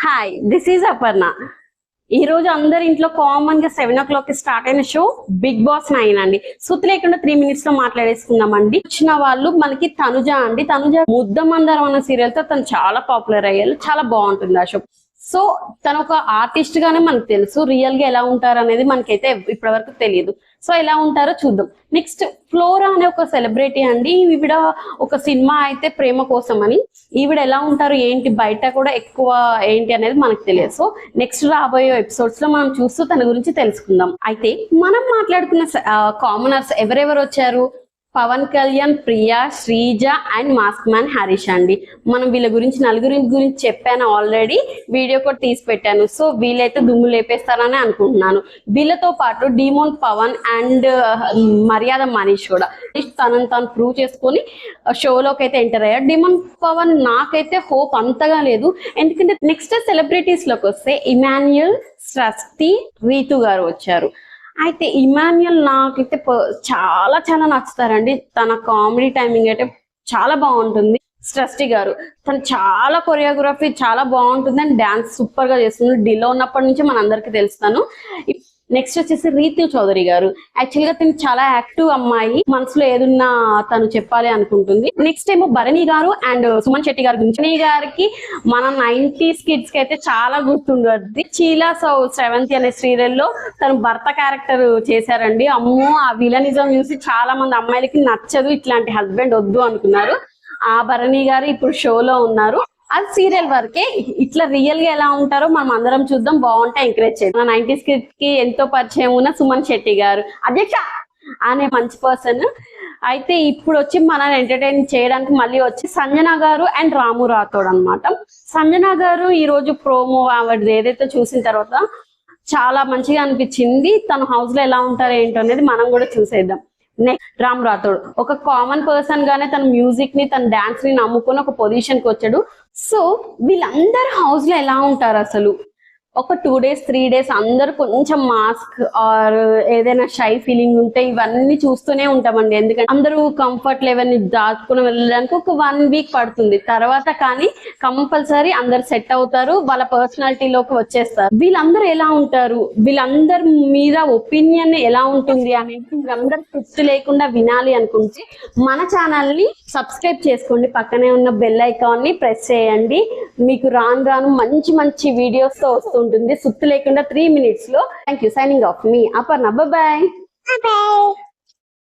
Hi, this is Aparna. ఈ రోజు అందరి ఇంట్లో కామన్ గా 7 o'clock కి స్టార్ట్ అయిన షో బిగ్ బాస్ 9 అండి. సుత్తి లేకుండా 3 minutes లో మాట్లాడేసుకుందామండి. వచ్చిన వాళ్ళు మనకి తనుజ అండి. తనుజ ముద్దమందారం అన్న సీరియల్ తో తను చాలా పాపులర్ అయ్యారు. చాలా బాగుంటుంది ఆ షో. సో తను ఒక ఆర్టిస్ట్ గానే మనకు తెలుసు. రియల్ గా ఎలా ఉంటారు అనేది మనకైతే ఇప్పటి వరకు తెలియదు. సో ఎలా ఉంటారో చూద్దాం. నెక్స్ట్ ఫ్లోరా అనే ఒక సెలబ్రిటీ అండి. ఈవిడ ఒక సినిమా అయితే ప్రేమ కోసం అని, ఈవిడ ఎలా ఉంటారు ఏంటి బయట కూడా ఎక్కువ ఏంటి అనేది మనకు తెలియదు. సో నెక్స్ట్ రాబోయే ఎపిసోడ్స్ లో మనం చూస్తూ తన గురించి తెలుసుకుందాం. అయితే మనం మాట్లాడుకున్న కామనర్స్ ఎవరెవరు వచ్చారు? Pawan Kalyan, Priya, Sreeja and mask man Harish అండి. మనం వీళ్ళ గురించి నలుగురి గురించి చెప్పాను ఆల్రెడీ, వీడియో కూడా తీసి పెట్టాను. సో వీళ్ళైతే దుమ్ము లేపేస్తారని అనుకుంటున్నాను. వీళ్ళతో పాటు డిమోన్ పవన్ అండ్ మర్యాద మనీష్ కూడా తనను తాను ప్రూవ్ చేసుకొని షోలోకి అయితే ఎంటర్ అయ్యారు. డిమోన్ పవన్ నాకైతే హోప్ అంతగా లేదు, ఎందుకంటే నెక్స్ట్ సెలబ్రిటీస్ లోకి వస్తే ఇమాన్యుయల్, సృష్టి, రీతు గారు వచ్చారు. అయితే ఇమాన్యుయల్ నాకైతే చాలా చాలా నచ్చుతారండి. తన కామెడీ టైమింగ్ అయితే చాలా బాగుంటుంది. సృష్టి గారు తను చాలా కొరియోగ్రఫీ చాలా బాగుంటుంది అండ్ డాన్స్ సూపర్ గా చేస్తుంది. డిలో ఉన్నప్పటి నుంచి మనందరికి తెలుస్తాను. నెక్స్ట్ వచ్చేసి రీతు చౌదరి గారు. యాక్చువల్ గా తను చాలా యాక్టివ్ అమ్మాయి, మనసులో ఏదున్నా తను చెప్పాలి అనుకుంటుంది. నెక్స్ట్ ఏమో భరణి గారు అండ్ సుమన్ శెట్టి గారి గురించి. భరణి గారికి మన 90s కిడ్స్ కి అయితే చాలా గుర్తుండదు. చీలా సెవెంత్ అనే సీరియల్ లో తను భర్త క్యారెక్టర్ చేశారండి. అమ్మో, ఆ విలనిజం చూసి చాలా మంది అమ్మాయిలకి నచ్చదు, ఇట్లాంటి హస్బెండ్ వద్దు అనుకున్నారు. ఆ భరణి గారు ఇప్పుడు షోలో ఉన్నారు. అది సీరియల్ వరకే. ఇట్లా రియల్ గా ఎలా ఉంటారో మనం అందరం చూద్దాం. బాగుంటే ఎంకరేజ్ చేయండి. 90s కి ఎంతో పరిచయం ఉన్న సుమన్ శెట్టి గారు, అధ్యక్ష అనే మంచి పర్సన్. అయితే ఇప్పుడు వచ్చి మనల్ని ఎంటర్టైన్ చేయడానికి మళ్ళీ వచ్చి సంజన గారు అండ్ రాము రాథోడ్ అనమాట. సంజన గారు ఈ రోజు ప్రోమో ఆవిడ ఏదైతే చూసిన తర్వాత చాలా మంచిగా అనిపించింది. తను హౌస్ లో ఎలా ఉంటారో ఏంటో అనేది మనం కూడా చూసేద్దాం. నెక్స్ట్ రామ్ రాథోడ్ ఒక కామన్ పర్సన్ గానే తన మ్యూజిక్ ని, తన డాన్స్ ని నమ్ముకొని ఒక పొజిషన్ కి వచ్చాడు. సో వీళ్ళందరూ హౌస్ లో ఎలా ఉంటారు అసలు? ఒక 2 days 3 days అందరు కొంచెం మాస్క్ ఆర్ ఏదైనా షై ఫీలింగ్ ఉంటే ఇవన్నీ చూస్తూనే ఉంటామండి. ఎందుకంటే అందరూ కంఫర్ట్ లెవెల్ ని దాచుకుని వెళ్ళడానికి ఒక 1 week పడుతుంది. తర్వాత కానీ కంపల్సరీ అందరు సెట్ అవుతారు, వాళ్ళ పర్సనాలిటీలోకి వచ్చేస్తారు. వీళ్ళందరూ ఎలా ఉంటారు, వీళ్ళందరి మీద ఒపీనియన్ ఎలా ఉంటుంది అనేది మీరందరూ గుర్తు లేకుండా వినాలి అనుకుంటే మన ఛానల్ ని సబ్స్క్రైబ్ చేసుకోండి. పక్కనే ఉన్న బెల్ ఐకాన్ ని ప్రెస్ చేయండి. మీకు రాను మంచి మంచి వీడియోస్ తో వస్తుంది. సుత్తి లేకుండా 3 minutes లో. Thank you. సైనింగ్ ఆఫ్ మీ అపర్ణ. బాయ్.